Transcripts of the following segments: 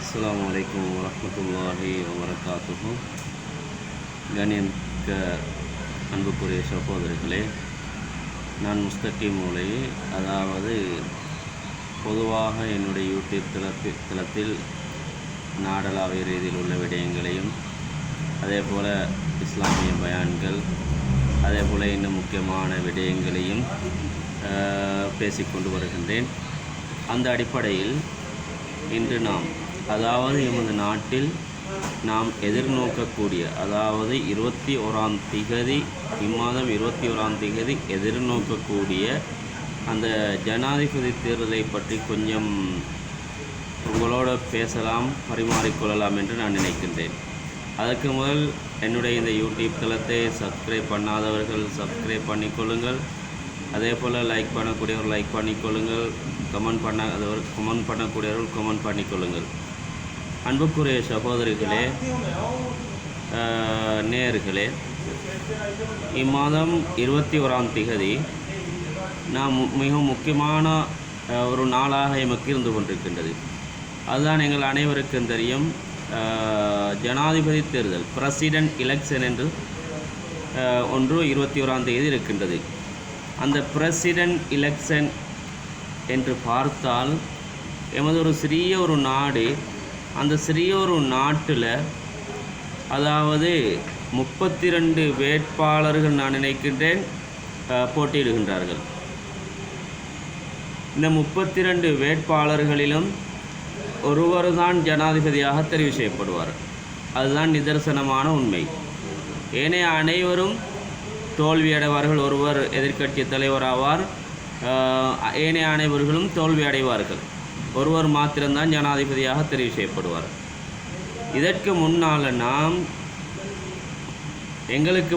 அஸ்ஸலாமு அலைக்கும் வரஹ்மத்துல்லாஹி வபரகாத்துஹு. கண்ணியமிக்க அன்புக்குரிய சகோதரர்களே, நான் முஸ்தகீம் மூலை, அதாவது பொதுவாக என்னுடைய யூடியூப் தளத்தில் நாடளாவிய ரீதியில் உள்ள விடயங்களையும், அதே போல் இஸ்லாமிய பயான்கள், அதே போல் இன்னும் முக்கியமான விடயங்களையும் பேசிக்கொண்டு வருகின்றேன். அந்த அடிப்படையில் இன்று நாம், அதாவது எமது நாட்டில் நாம் எதிர்நோக்கக்கூடிய, அதாவது 21ஆம் திகதி, இம்மாதம் 21ஆம் திகதி எதிர்நோக்கக்கூடிய அந்த ஜனாதிபதி தேர்தலை பற்றி கொஞ்சம் உங்களோட பேசலாம், பரிமாறிக்கொள்ளலாம் என்று நான் நினைக்கின்றேன். அதற்கு முதல் என்னுடைய இந்த யூடியூப் தளத்தை சப்ஸ்கிரைப் பண்ணாதவர்கள் சப்ஸ்கிரைப் பண்ணிக்கொள்ளுங்கள். அதே bowl like பண்ணக்கூடியவர்கள் like பண்ணிக்கொள்ளுங்கள், comment பண்ணக்கூடியவர்கள் comment பண்ணிக்கொள்ளுங்கள். அன்புக்குரிய சகோதரிகளே, நேயர்களே, இம்மாதம் 21ஆம் திகதி நாம் மிகவும் முக்கியமான ஒரு நாளாக எமக்கு இருந்து கொண்டிருக்கின்றது. அதுதான் எங்கள் அனைவருக்கும் தெரியும், ஜனாதிபதி தேர்தல், பிரசிடென்ட் எலெக்ஷன் என்று ஒன்று 21ஆம் தேதி இருக்கின்றது. அந்த பிரசிடென்ட் எலெக்ஷன் என்று பார்த்தால், எமது ஒரு சிறிய ஒரு நாடு, அந்த சிறிய ஒரு நாட்டில் அதாவது 32 வேட்பாளர்கள் நான் நினைக்கின்றேன் போட்டியிடுகின்றார்கள். இந்த 32 வேட்பாளர்களிலும் ஒருவர் தான் ஜனாதிபதியாக தெரிவு செய்யப்படுவார். அதுதான் நிதர்சனமான உண்மை. ஏனைய அனைவரும் தோல்வியடைவார்கள். ஒருவர் எதிர்க்கட்சி தலைவராவார், ஏனைய அனைவர்களும் தோல்வி அடைவார்கள். ஒருவர் மாத்திரம்தான் ஜனாதிபதியாக தெரிவு செய்யப்படுவார். இதற்கு முன்னால் நாம் எங்களுக்கு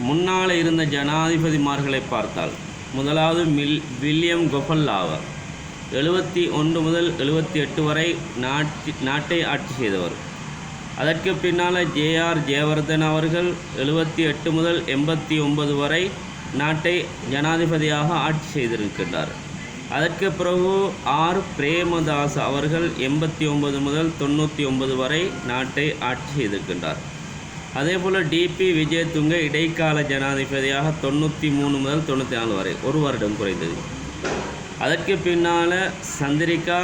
முன்னால் இருந்த ஜனாதிபதிமார்களை பார்த்தால், முதலாவது வில்லியம் கொஃபல் ஆவார். 71 முதல் 78 வரை நாட்டை ஆட்சி செய்தவர். அதற்கு பின்னால் ஜேஆர் ஜெயவர்தன் அவர்கள் 78 முதல் 89 வரை நாட்டை ஜனாதிபதியாக ஆட்சி செய்திருக்கின்றார். அதற்கு பிறகு ஆர் பிரேமதாஸ் அவர்கள் 89 முதல் 99 வரை நாட்டை ஆட்சி செய்திருக்கின்றார். அதேபோல் டிபி விஜயதுங்க இடைக்கால ஜனாதிபதியாக 93 முதல் 94 வரை, ஒரு வருடம் குறைந்தது. அதற்கு பின்னால் சந்திரிகா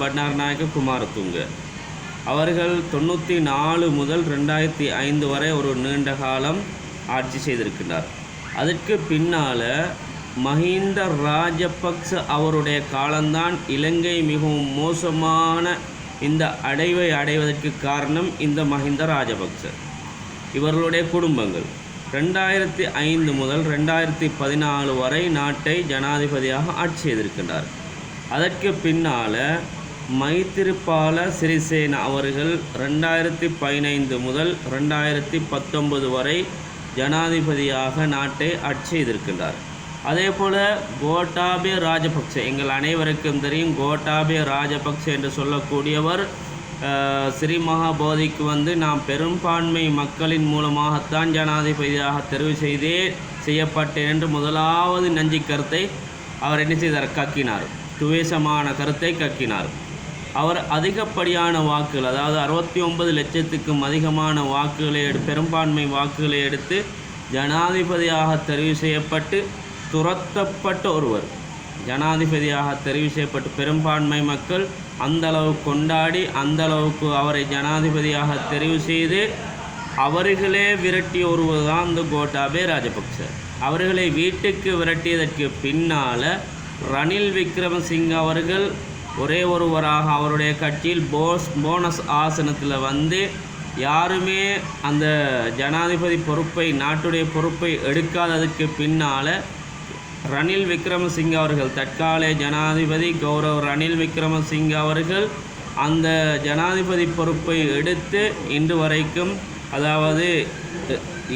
பண்டாரநாயக்க குமாரதுங்க அவர்கள் 94 முதல் 2005 வரை ஒரு நீண்ட காலம் ஆட்சி செய்திருக்கின்றார். அதற்கு பின்னால் மஹிந்த ராஜபக்ச அவருடைய காலம்தான் இலங்கை மிகவும் மோசமான இந்த அடைவை அடைவதற்கு காரணம் இந்த மஹிந்த ராஜபக்ச இவர்களுடைய குடும்பங்கள். 2005 முதல் 2014 வரை நாட்டை ஜனாதிபதியாக ஆட்சி செய்திருக்கின்றார். அதற்கு பின்னால் மைத்திரிபால சிறிசேன அவர்கள் 2015 முதல் 2019 வரை ஜனாதிபதியாக நாட்டை ஆட்சி செய்திருக்கின்றார். அதே போல் கோட்டாபய ராஜபக்ச, எங்கள் அனைவருக்கும் தெரியும், கோட்டாபய ராஜபக்ச என்று சொல்லக்கூடியவர் ஸ்ரீ மகாபோதிக்கு வந்து நாம் பெரும்பான்மை மக்களின் மூலமாகத்தான் ஜனாதிபதியாக தெரிவு செய்யப்பட்டேன் என்று முதலாவது நஞ்சி கருத்தை அவர் என்ன செய்தார்? கக்கினார். துவேஷமான கருத்தை கக்கினார். அவர் அதிகப்படியான வாக்குகள், அதாவது 69 லட்சத்துக்கும் அதிகமான வாக்குகளை பெரும்பான்மை வாக்குகளை எடுத்து ஜனாதிபதியாக தெரிவு செய்யப்பட்டு துரத்தப்பட்ட ஒருவர். ஜனாதிபதியாக தெரிவு செய்யப்பட்டு பெரும்பான்மை மக்கள் அந்தளவு கொண்டாடி, அந்தளவுக்கு அவரை ஜனாதிபதியாக தெரிவு செய்து அவர்களே விரட்டிய ஒருவர் தான் இந்த கோட்டாபய ராஜபக்ச. அவர்களை வீட்டுக்கு விரட்டியதற்கு பின்னால் ரணில் விக்ரமசிங்க அவர்கள் ஒரே ஒருவராக அவருடைய கட்சியில் போனஸ் ஆசனத்தில் வந்து யாருமே அந்த ஜனாதிபதி பொறுப்பை, நாட்டுடைய பொறுப்பை எடுக்காததுக்கு பின்னால் ரணில் விக்ரமசிங்க அவர்கள், தற்கால ஜனாதிபதி கௌரவ் ரணில் விக்ரமசிங்க அவர்கள் அந்த ஜனாதிபதி பொறுப்பை எடுத்து இன்று வரைக்கும், அதாவது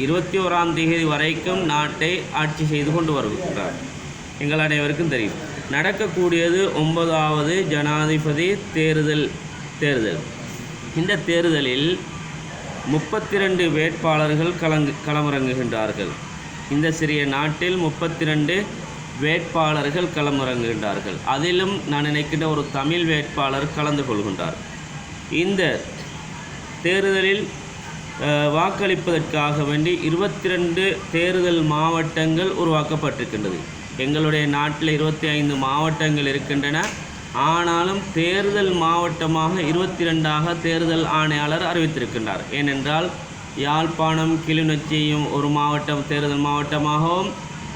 21ஆம் தேதி வரைக்கும் நாட்டை ஆட்சி செய்து கொண்டு வருகிறார். எங்கள் அனைவருக்கும் தெரியும். நடக்கக்கூடியது 9வது ஜனாதிபதி தேர்தல். இந்த தேர்தலில் 32 வேட்பாளர்கள் களமிறங்குகின்றார்கள். இந்த சிறிய நாட்டில் 32 வேட்பாளர்கள் களமிறங்குகின்றார்கள். அதிலும் நான் நினைக்கின்ற ஒரு தமிழ் வேட்பாளர் கலந்து கொள்கின்றார். இந்த தேர்தலில் வாக்களிப்பதற்காக வேண்டி 22 தேர்தல் மாவட்டங்கள் உருவாக்கப்பட்டிருக்கின்றது. எங்களுடைய நாட்டில் 25 மாவட்டங்கள் இருக்கின்றன. ஆனாலும் தேர்தல் மாவட்டமாக 22ஆக தேர்தல் ஆணையாளர் அறிவித்திருக்கின்றார். ஏனென்றால் யாழ்ப்பாணம் கிளிநொச்சியும் ஒரு மாவட்டம் தேர்தல் மாவட்டமாகவும்,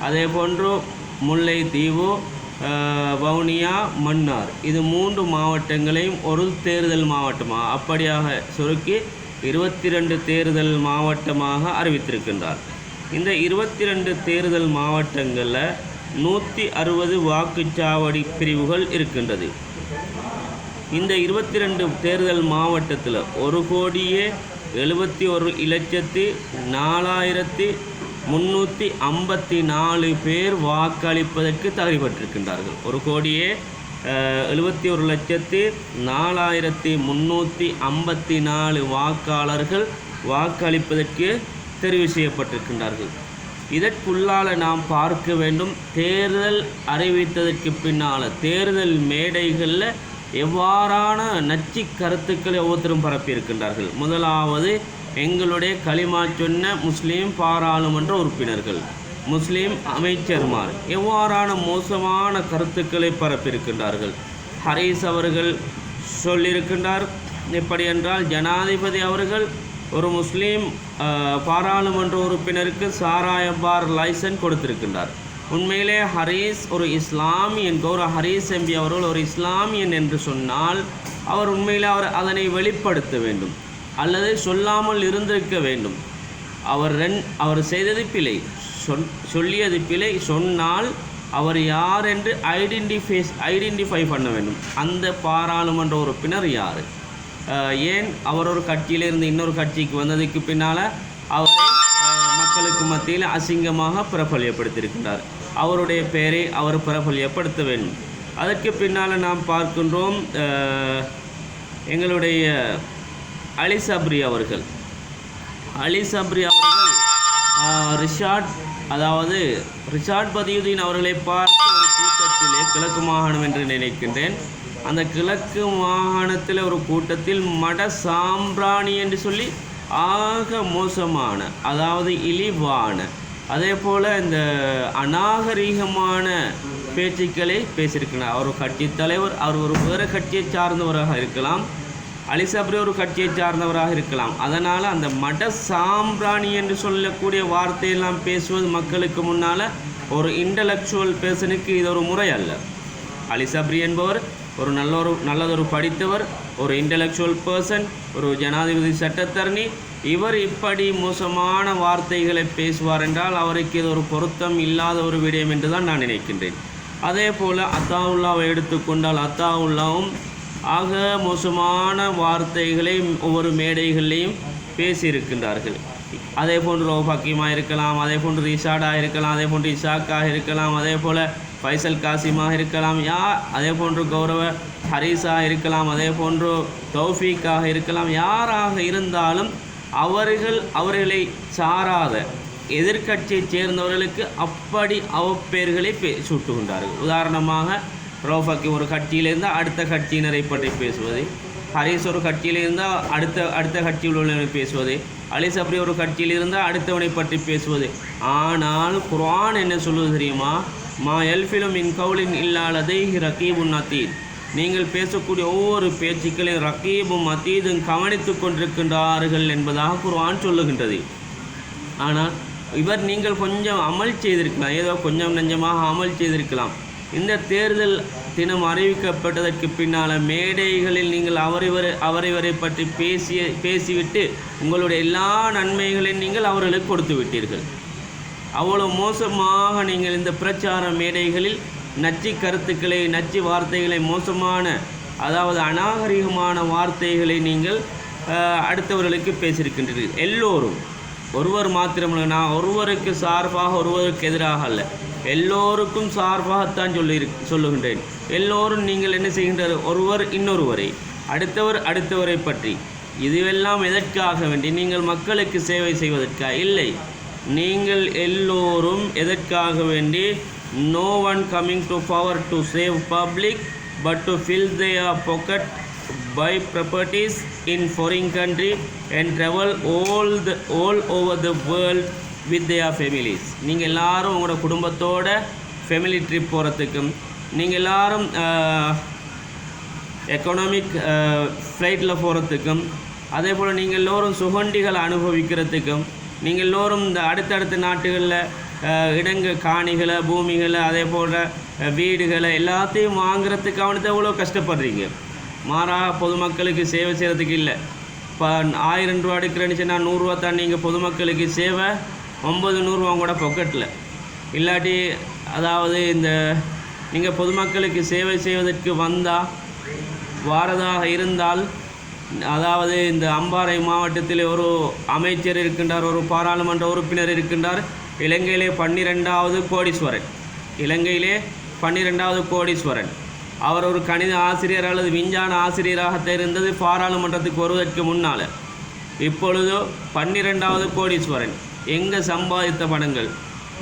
அதே போன்று முல்லைத்தீவு, வவுனியா, மன்னார் இது 3 மாவட்டங்களையும் ஒரு தேர்தல் மாவட்டமாக அப்படியாக சுருக்கி 22 தேர்தல் மாவட்டமாக அறிவித்திருக்கின்றார். இந்த 22 தேர்தல் மாவட்டங்களில் 160 வாக்குச்சாவடி பிரிவுகள் இருக்கின்றது. இந்த 22 தேர்தல் மாவட்டத்தில் 1,71,4,354 பேர் வாக்களிப்பதற்கு தகுதி பெற்றிருக்கின்றார்கள். 1,71,4,354 வாக்காளர்கள் வாக்களிப்பதற்கு தெரிவு செய்யப்பட்டிருக்கின்றார்கள். இதற்குள்ளால் நாம் பார்க்க வேண்டும், தேர்தல் அறிவித்ததற்கு பின்னால் தேர்தல் மேடைகளில் எவ்வாறான நச்சு கருத்துக்களை ஒவ்வொருத்தரும் பரப்பியிருக்கின்றார்கள். முதலாவது, எங்களுடைய களிமா சொன்ன முஸ்லீம் பாராளுமன்ற உறுப்பினர்கள், முஸ்லீம் அமைச்சர்மார் எவ்வாறான மோசமான கருத்துக்களை பரப்பியிருக்கின்றார்கள். ஹரீஸ் அவர்கள் சொல்லியிருக்கின்றார். எப்படி என்றால், ஜனாதிபதி அவர்கள் ஒரு முஸ்லீம் பாராளுமன்ற உறுப்பினருக்கு சாராய பார் லைசன்ஸ் கொடுத்திருக்கின்றார். உண்மையிலே ஹரீஸ் ஒரு இஸ்லாமியன், ஹரீஸ் எம்பி அவர்கள் ஒரு இஸ்லாமியன் என்று சொன்னால் அவர் உண்மையிலே அதனை வெளிப்படுத்த வேண்டும் அல்லது சொல்லாமல் இருந்திருக்க வேண்டும். அவர் செய்தது பிழை, சொல்லியது பிழை. சொன்னால் அவர் யார் என்று ஐடென்டிஃபை பண்ண வேண்டும். அந்த பாராளுமன்ற உறுப்பினர் யார், ஏன் அவர் ஒரு கட்சியிலிருந்து இன்னொரு கட்சிக்கு வந்ததுக்கு பின்னால் அவரை மக்களுக்கு மத்தியில் அசிங்கமாக பிரபல்யப்படுத்தியிருக்கிறார். அவருடைய பெயரை அவர் பிரபல்யப்படுத்த வேண்டும். அதற்கு பின்னால் நாம் பார்க்கின்றோம், எங்களுடைய அலி சப்ரி அவர்கள் ரிஷாட் பதியுதீன் அவர்களை பார்த்து ஒரு கூட்டத்திலே, கிழக்கு மாகாணம் என்று நினைக்கின்றேன், அந்த கிழக்கு மாகாணத்தில் ஒரு கூட்டத்தில் மட சாம்பிராணி என்று சொல்லி ஆக மோசமான, அதாவது இழிவான, அதே போல் இந்த அநாகரீகமான பேச்சுக்களை பேசியிருக்கிறார். அவர் ஒரு கட்சி தலைவர், அவர் ஒரு வேறு கட்சியை சார்ந்தவராக இருக்கலாம், அலி சப்ரி ஒரு கட்சியை சார்ந்தவராக இருக்கலாம். அதனால் அந்த மட சாம்பிராணி என்று சொல்லக்கூடிய வார்த்தையெல்லாம் பேசுவது மக்களுக்கு முன்னால் ஒரு இன்டலெக்சுவல் பேர்சனுக்கு இது ஒரு முறை அல்ல. அலி சப்ரி என்பவர் ஒரு நல்லதொரு படித்தவர், ஒரு இன்டலெக்சுவல் பர்சன், ஒரு ஜனாதிபதி சட்டத்தரணி. இவர் இப்படி மோசமான வார்த்தைகளை பேசுவார் என்றால் அவருக்கு இது ஒரு பொருத்தம் இல்லாத ஒரு விடயம் என்று தான் நான் நினைக்கின்றேன். அதே போல் அத்தாவுல்லாவை எடுத்துக்கொண்டால் அத்தாவுல்லாவும் ஆக மோசமான வார்த்தைகளை ஒவ்வொரு மேடைகளையும் பேசியிருக்கின்றார்கள். அதே போன்று ரவுஃப் ஹக்கீமாக இருக்கலாம், அதே போன்று ரிஷாடாக இருக்கலாம், அதே போன்று இஷாக்காக இருக்கலாம், அதே போல் ஃபைசல் காசிமாக இருக்கலாம், அதே போன்று கௌரவ ஹரீஸாக இருக்கலாம், அதே போன்று தௌஃபீக்காக இருக்கலாம். யாராக இருந்தாலும் அவர்களை சாராத எதிர்கட்சியைச் சேர்ந்தவர்களுக்கு அப்படி அவப்பெயர்களை சூட்டுகின்றார்கள். உதாரணமாக ரவுஃப் ஹக்கீம் ஒரு கட்சியிலிருந்து அடுத்த கட்சியினரை பற்றி பேசுவது, ஹரீஸ் ஒரு கட்சியில் இருந்தால் அடுத்த கட்சியில் உள்ளவனை பேசுவது, அலி சப்ரி ஒரு கட்சியில் இருந்தால் அடுத்தவனை பற்றி பேசுவது. ஆனால் குர்ஆன் என்ன சொல்வது தெரியுமா? மா எல்ஃபிலும் இன் கவுலின் இல்லாததை ரகீபுன் அதீத். நீங்கள் பேசக்கூடிய ஒவ்வொரு பேச்சுக்களையும் ரகீபும் அதீதும் கவனித்து கொண்டிருக்கின்றார்கள் என்பதாக குர்ஆன் சொல்லுகின்றது. ஆனால் நீங்கள் கொஞ்சம் அமல் செய்திருக்கலாம், ஏதோ கொஞ்சம் நஞ்சமாக அமல் செய்திருக்கலாம். இந்த தேர்தல் தினம் அறிவிக்கப்பட்டதற்கு பின்னால் மேடைகளில் நீங்கள் அவரை பற்றி பேசிவிட்டு உங்களுடைய எல்லா நன்மைகளையும் நீங்கள் அவர்களுக்கு கொடுத்து விட்டீர்கள். அவ்வளோ மோசமாக நீங்கள் இந்த பிரச்சார மேடைகளில் நச்சு கருத்துக்களை, நச்சு வார்த்தைகளை, மோசமான, அதாவது அநாகரிகமான வார்த்தைகளை நீங்கள் அடுத்தவர்களுக்கு பேசியிருக்கின்றீர்கள். எல்லோரும், ஒருவர் மாத்திரமல்ல, நான் ஒருவருக்கு சார்பாக ஒருவருக்கு எதிராக அல்ல, எல்லோருக்கும் சார்பாகத்தான் சொல்லுகின்றேன். எல்லோரும் நீங்கள் என்ன செய்கின்றார்? ஒருவர் இன்னொருவரை, அடுத்தவரை பற்றி. இதுவெல்லாம் எதற்காக வேண்டி? நீங்கள் மக்களுக்கு சேவை செய்வதற்காக இல்லை. நீங்கள் எல்லோரும் எதற்காக வேண்டி? no one coming to power to save public but to fill their pocket buy properties in foreign country and travel all over the world with their families. நீங்கள் எல்லாரும் உங்களோட குடும்பத்தோட ஃபேமிலி ட்ரிப் போகிறதுக்கும், நீங்கள் எல்லாரும் எக்கனாமிக் ஃப்ளைட்டில் போகிறதுக்கும், அதே போல் நீங்கள் எல்லோரும் சுகண்டிகளை அனுபவிக்கிறதுக்கும், நீங்கள் எல்லோரும் இந்த அடுத்தடுத்த நாட்டுகளில் இடங்கள் காணிகளை பூமிகளை அதே போன்ற வீடுகளை எல்லாத்தையும் வாங்குறதுக்கு அவனுக்கு எவ்வளோ கஷ்டப்படுறீங்க. மாறாக பொதுமக்களுக்கு சேவை செய்கிறதுக்கு இல்லை. இப்போ 1000 ரூபா எடுக்கிறேன்னு சொன்னால் 100 ரூபா தான் நீங்கள் பொதுமக்களுக்கு சேவை, 900 ரூபா கூட பொக்கெட்டில். இல்லாட்டி அதாவது இந்த நீங்கள் பொதுமக்களுக்கு சேவை செய்வதற்கு வந்தால் வாரதாக இருந்தால், அதாவது இந்த அம்பாறை மாவட்டத்தில் ஒரு அமைச்சர் இருக்கின்றார், ஒரு பாராளுமன்ற உறுப்பினர் இருக்கின்றார், இலங்கையிலே 12வது கோடீஸ்வரன். இலங்கையிலே 12வது கோடீஸ்வரன். அவர் ஒரு கணித ஆசிரியர் அல்லது விஞ்ஞான ஆசிரியராக இருந்தது பாராளுமன்றத்துக்கு வருவதற்கு முன்னால். இப்பொழுதோ 12வது கோடீஸ்வரன். எங்கே சம்பாதித்த பணங்கள்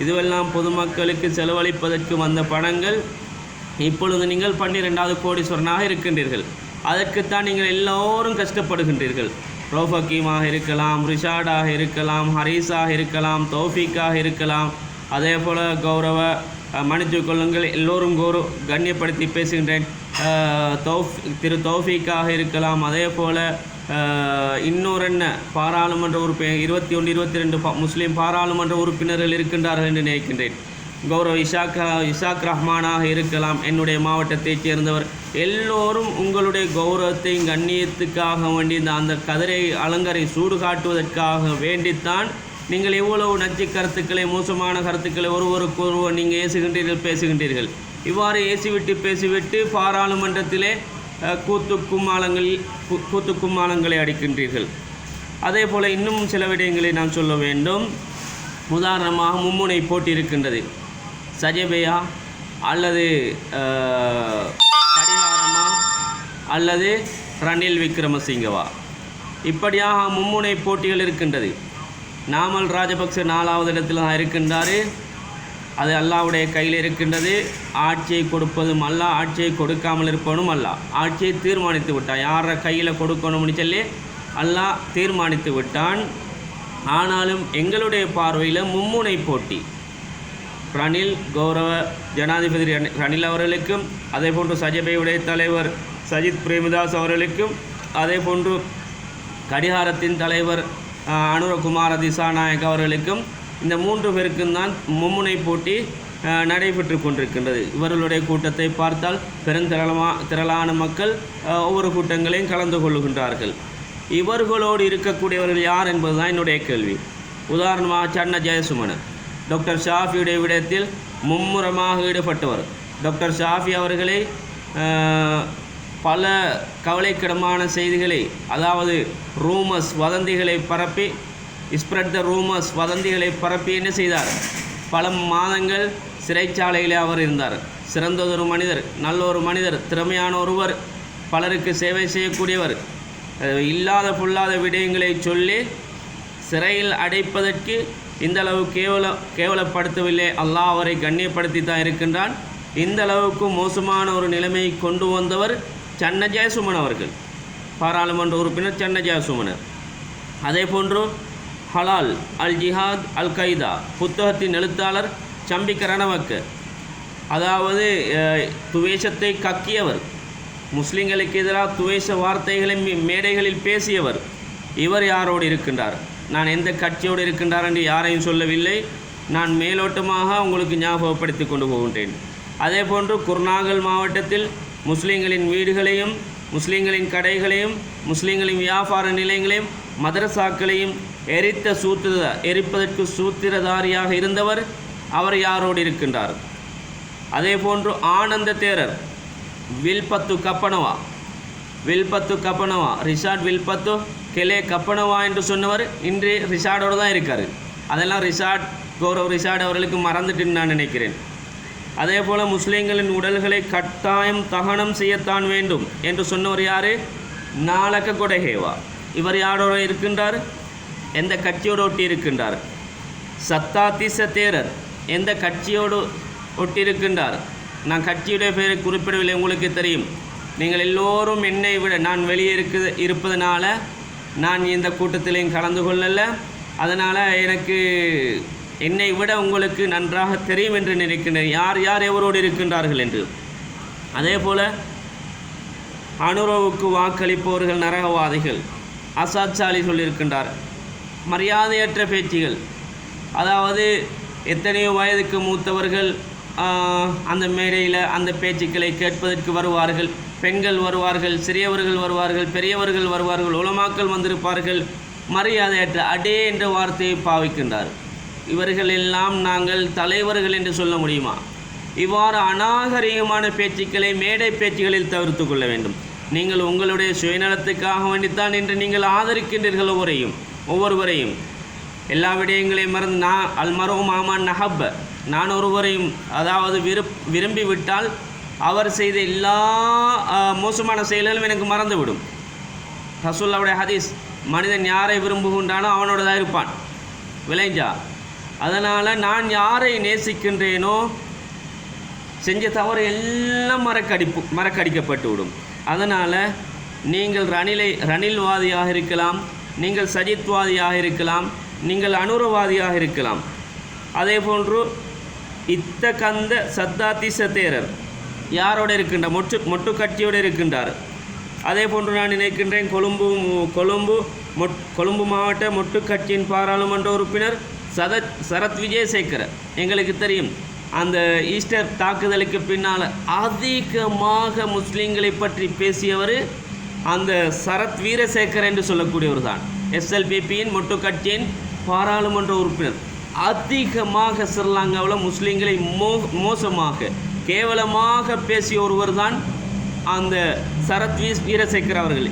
இதுவெல்லாம் பொதுமக்களுக்கு செலவழிப்பதற்கு வந்த பணங்கள். இப்பொழுது நீங்கள் 12வது கோடீஸ்வரனாக இருக்கின்றீர்கள். அதற்குத்தான் நீங்கள் எல்லோரும் கஷ்டப்படுகின்றீர்கள். ரோஃபக்கீமாக இருக்கலாம், ரிஷாடாக இருக்கலாம், ஹரீஸாக இருக்கலாம், தௌஃபீக்காக இருக்கலாம், அதே போல் கௌரவ மன்னித்து கொள்ளுங்கள் எல்லோரும் கண்ணியப்படுத்தி பேசுகின்றேன், திரு தௌஃபீக்காக இருக்கலாம், அதே போல் இன்னொரு என்ன பாராளுமன்ற உறுப்பினர் 21 22 முஸ்லீம் பாராளுமன்ற உறுப்பினர்கள் இருக்கின்றார்கள் என்று நினைக்கின்றேன். கௌரவ இஷாக் ரஹ்மானாக இருக்கலாம், என்னுடைய மாவட்டத்தைச் சேர்ந்தவர். எல்லோரும் உங்களுடைய கௌரவத்தையும் கண்ணியத்துக்காக வேண்டி அந்த கதிரை அலங்கரை சூடு காட்டுவதற்காக வேண்டித்தான் நீங்கள் எவ்வளவு நச்சு கருத்துக்களை மோசமான கருத்துக்களை ஒருவருக்கொருவர் நீங்கள் ஏசுகின்றீர்கள் பேசுகின்றீர்கள். இவ்வாறு ஏசிவிட்டு பேசிவிட்டு பாராளுமன்றத்திலே கூத்துக்கும்மாளங்களை அடிக்கின்றீர்கள். அதே போல் இன்னும் சில விடயங்களை நான் சொல்ல வேண்டும். உதாரணமாக மும்முனை போட்டி இருக்கின்றது. சஜபேயா அல்லது கடிகாரமா அல்லது ரணில் விக்ரமசிங்கவா, இப்படியாக மும்முனை போட்டிகள் இருக்கின்றது. நாமல் ராஜபக்ச 4வது இடத்தில் தான் இருக்கின்றார். அது அல்லாஹ்வுடைய கையில் இருக்கின்றது. ஆட்சியை கொடுப்பதும் அல்ல, ஆட்சியை கொடுக்காமல் இருப்பதும் அல்ல. ஆட்சியை தீர்மானித்து விட்டான். யாரை கையில் கொடுக்கணும்னு சொல்லி அல்லாஹ் தீர்மானித்து விட்டான். ஆனாலும் எங்களுடைய பார்வையில் மும்முனை போட்டி. ரணில் கௌரவ ஜனாதிபதி ரணில் அவர்களுக்கும், அதே போன்று சஜபேயுடைய தலைவர் சஜித் பிரேமதாஸ் அவர்களுக்கும், அதே போன்று கடிகாரத்தின் தலைவர் அனுரகுமார திசாநாயக் அவர்களுக்கும், இந்த 3 பேருக்கும் தான் மும்முனை போட்டி நடைபெற்று கொண்டிருக்கின்றது. இவர்களுடைய கூட்டத்தை பார்த்தால் திரளான மக்கள் ஒவ்வொரு கூட்டங்களையும் கலந்து கொள்ளுகின்றார்கள். இவர்களோடு இருக்கக்கூடியவர்கள் யார் என்பதுதான் என்னுடைய கேள்வி. உதாரணமாக சன்ன ஜெயசுமன டாக்டர் ஷாஃபியுடைய விடயத்தில் மும்முரமாக ஈடுபட்டவர். டாக்டர் ஷாஃபி அவர்களை பல கவலைக்கிடமான செய்திகளை, அதாவது ரூமர்ஸ் வதந்திகளை பரப்பி, ஸ்ப்ரெட் த ரூமர்ஸ் வதந்திகளை பரப்பி என்ன செய்தார்? பல மாதங்கள் சிறைச்சாலையிலே அவர் இருந்தார். சிறந்ததொரு மனிதர், நல்லொரு மனிதர், திறமையான ஒருவர், பலருக்கு சேவை செய்யக்கூடியவர். இல்லாத பொல்லாத விடயங்களை சொல்லி சிறையில் அடைப்பதற்கு இந்தளவு கேவலப்படுத்தவில்லை. அல்லாஹ் அவரை கண்ணியப்படுத்தி தான் இருக்கின்றான். இந்த அளவுக்கு மோசமான ஒரு நிலைமையை கொண்டு வந்தவர் சன்ன ஜெயசுமன் அவர்கள், பாராளுமன்ற உறுப்பினர் சன்ன ஜெயசுமன். அதே போன்று ஹலால் அல் ஜிஹாத் அல் கைதா புத்தகத்தின் எழுத்தாளர் சம்பிக்க ரணவக்க, அதாவது துவேஷத்தை கக்கியவர், முஸ்லிம்களுக்கு எதிராக துவேஷ வார்த்தைகளை மேடைகளில் பேசியவர். இவர் யாரோடு இருக்கின்றார்? நான் எந்த கட்சியோடு இருக்கின்றார் என்று யாரையும் சொல்லவில்லை. நான் மேலோட்டமாக உங்களுக்கு ஞாபகப்படுத்தி கொண்டு போகின்றேன். அதே போன்று குர்நாகல் மாவட்டத்தில் முஸ்லீம்களின் வீடுகளையும், முஸ்லீம்களின் கடைகளையும், முஸ்லீம்களின் வியாபார நிலையங்களையும், மதரசாக்களையும் எரிப்பதற்கு சூத்திரதாரியாக இருந்தவர். அவர் யாரோடு இருக்கின்றார்? அதே போன்று ஆனந்த தேரர், வில்பத்து கப்பனவா, ரிஷாட் வில்பத்து கெலே கப்பனவா என்று சொன்னவர் இன்று ரிஷாடோடு தான் இருக்கார். அதெல்லாம் கௌரவ ரிஷாட் அவர்களுக்கு மறந்துட்டுன்னு நான் நினைக்கிறேன். அதே போல் முஸ்லீம்களின் உடல்களை கட்டாயம் தகனம் செய்யத்தான் வேண்டும் என்று சொன்னவர் யார்? நாலக்க கொடஹேவா. இவர் யாரோடு இருக்கின்றார்? எந்த கட்சியோடு ஒட்டி இருக்கின்றார்? சத்தாதிச தேரர் எந்த கட்சியோடு ஒட்டியிருக்கின்றார். நான் கட்சியுடைய பெயரை குறிப்பிடவில்லை, உங்களுக்கு தெரியும். நீங்கள் எல்லோரும் என்னை விட நான் வெளியே இருப்பதனால நான் இந்த கூட்டத்திலையும் கலந்து கொள்ளலை. அதனால் எனக்கு என்னை விட உங்களுக்கு நன்றாக தெரியும் என்று நினைக்கின்றேன் யார் யார் எவரோடு இருக்கின்றார்கள் என்று. அதே போல் அனுரவுக்கு வாக்களிப்பவர்கள் நரகவாதிகள். அசாத் சாலி சொல்லியிருக்கின்றார். மரியாதையற்ற பேச்சுகள், அதாவது எத்தனையோ வயதுக்கு மூத்தவர்கள் அந்த மேடையில் அந்த பேச்சுக்களை கேட்பதற்கு வருவார்கள். பெண்கள் வருவார்கள், சிறியவர்கள் வருவார்கள், பெரியவர்கள் வருவார்கள், உலமாக்கள் வந்திருப்பார்கள். மரியாதையற்ற அடே என்ற வார்த்தையை பாவிக்கின்றார். இவர்கள் எல்லாம் நாங்கள் தலைவர்கள் என்று சொல்ல முடியுமா? இவ்வாறு அநாகரிகமான பேச்சுக்களை மேடை பேச்சுகளில் தவிர்த்து கொள்ள வேண்டும். நீங்கள் உங்களுடைய சுயநலத்துக்காக வேண்டித்தான் என்று நீங்கள் ஆதரிக்கின்றீர்கள் ஒவ்வொருவரையும். எல்லா விடயங்களையும் மறந்து அல்மரும் மாமான் நஹப்ப, நான் ஒருவரையும் அதாவது விரும்பிவிட்டால் அவர் செய்த எல்லா மோசமான செயல்களும் எனக்கு மறந்துவிடும். ரசூலுல்லாஹ்வுடைய ஹதீஸ், மனிதன் யாரை விரும்புகின்றானோ அவனோட தான் இருப்பான், விளைஞ்சா. அதனால் நான் யாரை நேசிக்கின்றேனோ செஞ்ச தவறு எல்லாம் மறக்கடிக்கப்பட்டு விடும். அதனால் நீங்கள் ரணில்வாதியாக இருக்கலாம், நீங்கள் சஜித்வாதியாக இருக்கலாம், நீங்கள் அனுரவாதியாக இருக்கலாம். அதே போன்று இத்தகந்த சத்தாத்தி சத்தேரர் யாரோடு இருக்கின்றார்? மொட்டு கட்சியோடு இருக்கின்றார். அதே போன்று நான் நினைக்கின்றேன் கொழும்பு மாவட்ட மொட்டு கட்சியின் பாராளுமன்ற உறுப்பினர் சரத் விஜயசேகர. எங்களுக்கு தெரியும், அந்த ஈஸ்டர் தாக்குதலுக்கு பின்னால் அதிகமாக முஸ்லீம்களை பற்றி பேசியவர் அந்த சரத் வீரசேகர் என்று சொல்லக்கூடியவர் தான். SLPPயின் மொட்டு கட்சியின் பாராளுமன்ற உறுப்பினர். அதிகமாக ஸ்ரீலங்காவில் முஸ்லீம்களை மோசமாக கேவலமாக பேசிய ஒருவர் தான் அந்த சரத் வீரசேகர் அவர்கள்.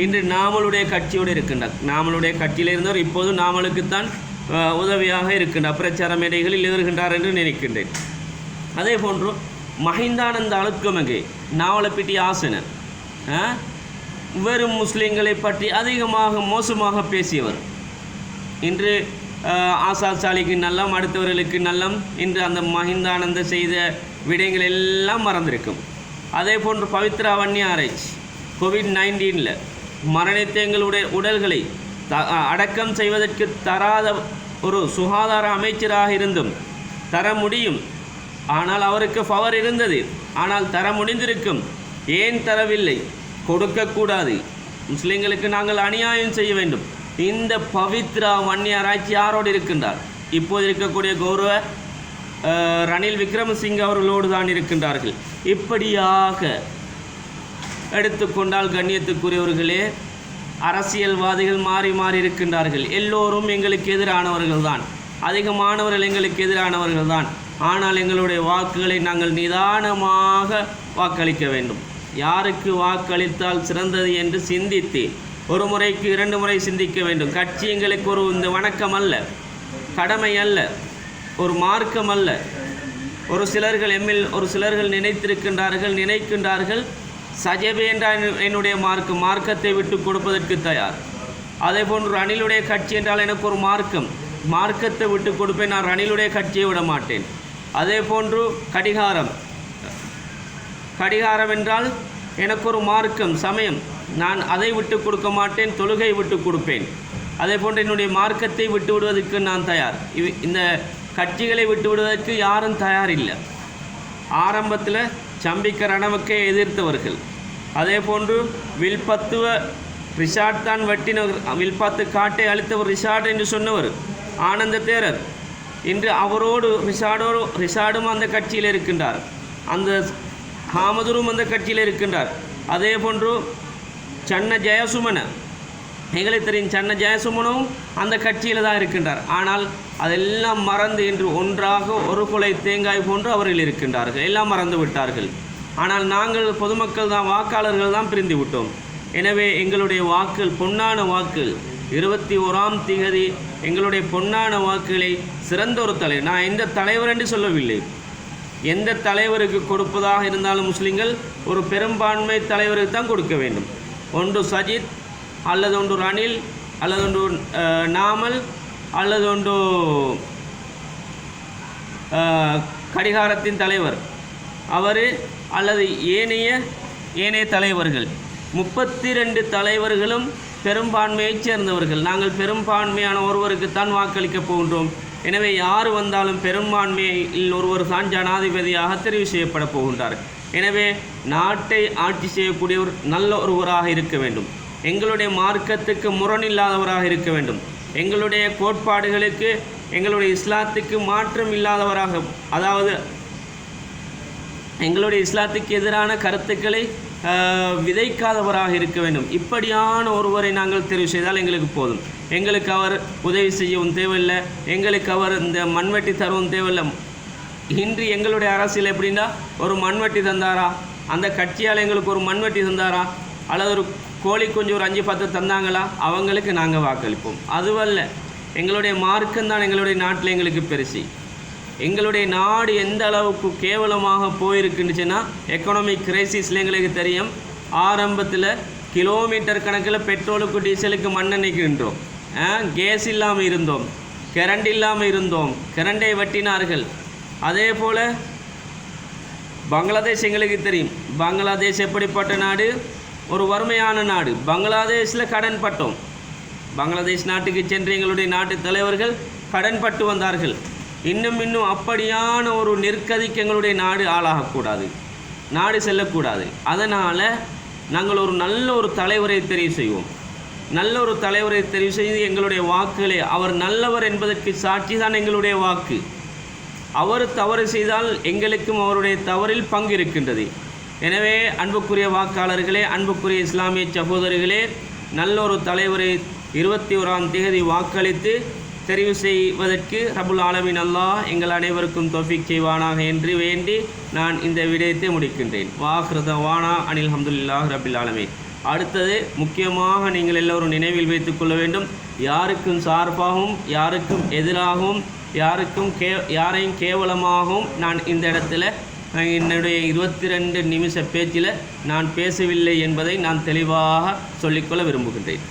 இன்று நாமளுடைய கட்சியோடு இருக்கின்றார். நாமளுடைய கட்சியில் இருந்தவர் இப்போது நாமளுக்குத்தான் உதவியாக இருக்கின்றார், பிரச்சார மேடைகளில் இருக்கின்றார் என்று நினைக்கின்றேன். அதே போன்று மஹிந்தானந்த அழுத்கமகே நாவலப்பிட்டி ஆசனர் வெறும் முஸ்லீம்களை பற்றி அதிகமாக மோசமாக பேசியவர். இன்று ஆசாத் சாலிக்கு நல்லம், அடுத்தவர்களுக்கு நல்லம். இன்று அந்த மஹிந்தானந்த செய்த விடயங்கள் எல்லாம் மறந்திருக்கும். அதே போன்று பவித்ரா வன்னியாராய்ச்சி COVID-19 மரணித்த எங்களுடைய உடல்களை அடக்கம் செய்வதற்கு தராத ஒரு சுகாதார அமைச்சராக இருந்தும் தர முடியும். ஆனால் அவருக்கு பவர் இருந்தது, ஆனால் தர முடிந்திருக்கும். ஏன் தரவில்லை? கொடுக்கக்கூடாது. முஸ்லீம்களுக்கு நாங்கள் அநியாயம் செய்ய வேண்டும். இந்த பவித்ரா வன்னியாராய்ச்சி யாரோடு இருக்கின்றார்? இப்போது இருக்கக்கூடிய கௌரவ ரணில் விக்ரமசிங்க அவர்களோடு தான் இருக்கின்றார்கள். இப்படியாக எடுத்துக்கொண்டால் கண்ணியத்துக்குரியவர்களே, அரசியல்வாதிகள் மாறி மாறி இருக்கின்றார்கள். எல்லோரும் எங்களுக்கு எதிரானவர்கள் தான், அதிகமானவர்கள் எங்களுக்கு எதிரானவர்கள் தான். ஆனால் எங்களுடைய வாக்குகளை நாங்கள் நிதானமாக வாக்களிக்க வேண்டும். யாருக்கு வாக்களித்தால் சிறந்தது என்று சிந்தித்து ஒரு முறைக்கு 2 முறை சிந்திக்க வேண்டும். கட்சி எங்களுக்கு ஒரு இந்த வணக்கம் அல்ல, கடமை அல்ல, ஒரு மார்க்கம் அல்ல. ஒரு சிலர்கள் நினைக்கின்றார்கள் சஜபே என்றால் என்னுடைய மார்க்கத்தை விட்டு கொடுப்பதற்கு தயார். அதே போன்று ரணிலுடைய கட்சி என்றால் எனக்கு ஒரு மார்க்கத்தை விட்டு கொடுப்பேன், நான் ரணிலுடைய கட்சியை விட மாட்டேன். அதே போன்று கடிகாரம் என்றால் எனக்கு ஒரு மார்க்கம், சமயம், நான் அதை விட்டு கொடுக்க மாட்டேன், தொழுகை விட்டு கொடுப்பேன். அதே போன்று என்னுடைய மார்க்கத்தை விட்டு விடுவதற்கு நான் தயார். இந்த கட்சிகளை விட்டு விடுவதற்கு யாரும் தயார் இல்லை. ஆரம்பத்தில் சம்பிக்க ரணவுக்கே எதிர்த்தவர்கள். அதே போன்று வில்பத்துவ ரிஷாட் தான் வெட்டினவர், வில்பத்து காட்டை அளித்தவர் ரிஷாட் என்று சொன்னவர் ஆனந்த தேரர். இன்று அவரோடு ரிஷாடும் அந்த கட்சியில் இருக்கின்றார், அந்த ஹாமதுரும் அந்த கட்சியில் இருக்கின்றார். அதே போன்று சன்ன ஜெயசுமன, எங்களுக்கு தெரியும், சன்ன ஜெயசுமனும் அந்த கட்சியில் தான் இருக்கின்றார். ஆனால் அதெல்லாம் மறந்து இன்று ஒன்றாக ஒரு குலை தேங்காய் போன்று அவர்கள் இருக்கின்றார்கள். எல்லாம் மறந்து விட்டார்கள். ஆனால் நாங்கள் பொதுமக்கள் தான், வாக்காளர்கள் தான் பிரிந்து விட்டோம். எனவே எங்களுடைய வாக்குகள், பொன்னான வாக்குகள், 21ஆம் தேதி எங்களுடைய பொன்னான வாக்குகளை சிறந்த ஒரு தலைவர், நான் எந்த தலைவர் என்று சொல்லவில்லை, எந்த தலைவருக்கு கொடுப்பதாக இருந்தாலும் முஸ்லீம்கள் ஒரு பெரும்பான்மை தலைவருக்கு தான் கொடுக்க வேண்டும். ஒன்று சஜித், அல்லது ஒன்று ரணில், அல்லது ஒன்று நாமல், அல்லது ஒன்று கடிகாரத்தின் தலைவர் அவர் அல்லது ஏனைய தலைவர்கள் 32 தலைவர்களும் பெரும்பான்மையைச் சேர்ந்தவர்கள். நாங்கள் பெரும்பான்மையான ஒருவருக்குத்தான் வாக்களிக்கப் போகின்றோம். எனவே யார் வந்தாலும் பெரும்பான்மையில் ஒருவர் தான் ஜனாதிபதியாக தெரிவு செய்யப்பட போகின்றார். எனவே நாட்டை ஆட்சி செய்யக்கூடியவர் நல்ல ஒருவராக இருக்க வேண்டும். எங்களுடைய மார்க்கத்துக்கு முரணில்லாதவராக இருக்க வேண்டும். எங்களுடைய கோட்பாடுகளுக்கு எங்களுடைய இஸ்லாத்துக்கு மாற்றம் இல்லாதவராக, அதாவது எங்களுடைய இஸ்லாத்துக்கு எதிரான கருத்துக்களை விதைக்காதவராக இருக்க வேண்டும். இப்படியான ஒருவரை நாங்கள் தெரிவு செய்தால் எங்களுக்கு போதும். எங்களுக்கு அவர் உதவி செய்யவும் தேவையில்லை, எங்களுக்கு அவர் இந்த மண்வெட்டி தரவும் தேவையில்லை. இன்று எங்களுடைய அரசியல் எப்படின்னா, ஒரு மண்வெட்டி தந்தாரா, அந்த கட்சியால் எங்களுக்கு ஒரு மண்வெட்டி தந்தாரா, அல்லது ஒரு கோழி குஞ்சு ஒரு 5-10 தந்தாங்களா, அவங்களுக்கு நாங்கள் வாக்களிப்போம். அதுவல்ல, எங்களுடைய மார்க்கம்தான் எங்களுடைய நாட்டில் எங்களுக்கு பெருசு. எங்களுடைய நாடு எந்த அளவுக்கு கேவலமாக போயிருக்குன்னுச்சுன்னா, எக்கனாமிக் கிரைசிஸில் எங்களுக்கு தெரியும். ஆரம்பத்தில் கிலோமீட்டர் கணக்கில் பெட்ரோலுக்கு டீசலுக்கு மண்ணெண்ணெய்க்கு நின்றோம், கேஸ் இல்லாமல் இருந்தோம், கரண்ட் இல்லாமல் இருந்தோம், கரண்டை வெட்டினார்கள். அதே போல் பங்களாதேஷ் எங்களுக்கு தெரியும். பங்களாதேஷ் எப்படிப்பட்ட நாடு, ஒரு வறுமையான நாடு. பங்களாதேஷில் கடன் பட்டோம். பங்களாதேஷ் நாட்டுக்கு சென்று எங்களுடைய நாட்டு தலைவர்கள் கடன் பட்டு வந்தார்கள். இன்னும் அப்படியான ஒரு நெருக்கதிக்கு எங்களுடைய நாடு ஆளாகக்கூடாது, நாடு செல்லக்கூடாது. அதனால் நாங்கள் ஒரு நல்ல ஒரு தலைவரை தெரிவு செய்வோம். நல்ல ஒரு தலைவரை தெரிவு செய்து எங்களுடைய வாக்குகளை, அவர் நல்லவர் என்பதற்கு சாட்சி தான் எங்களுடைய வாக்கு. அவர் தவறு செய்தால் எங்களுக்கும் அவருடைய தவறில் பங்கு இருக்கின்றது. எனவே அன்புக்குரிய வாக்காளர்களே, அன்புக்குரிய இஸ்லாமிய சகோதரிகளே, நல்ல ஒரு தலைவரை 21ஆம் தேதி வாக்களித்து தெரிவு செய்வதற்கு ரப்புல் ஆலமீன் அல்லாஹ் எங்கள் அனைவருக்கும் தௌஃபீக் செய்வானாக என்று வேண்டி நான் இந்த விடயத்தை முடிக்கின்றேன். வாஹிரு தஅவானா அனில் ஹம்துலில்லாஹி ரப்பில் ஆலமீன். அடுத்தது முக்கியமாக நீங்கள் எல்லோரும் நினைவில் வைத்துக் கொள்ள வேண்டும், யாருக்கும் சார்பாகவும் யாருக்கும் எதிராகவும் யாரையும் கேவலமாகவும் நான் இந்த இடத்துல என்னுடைய 22 நிமிஷ பேச்சில் நான் பேசவில்லை என்பதை நான் தெளிவாக சொல்லிக்கொள்ள விரும்புகின்றேன்.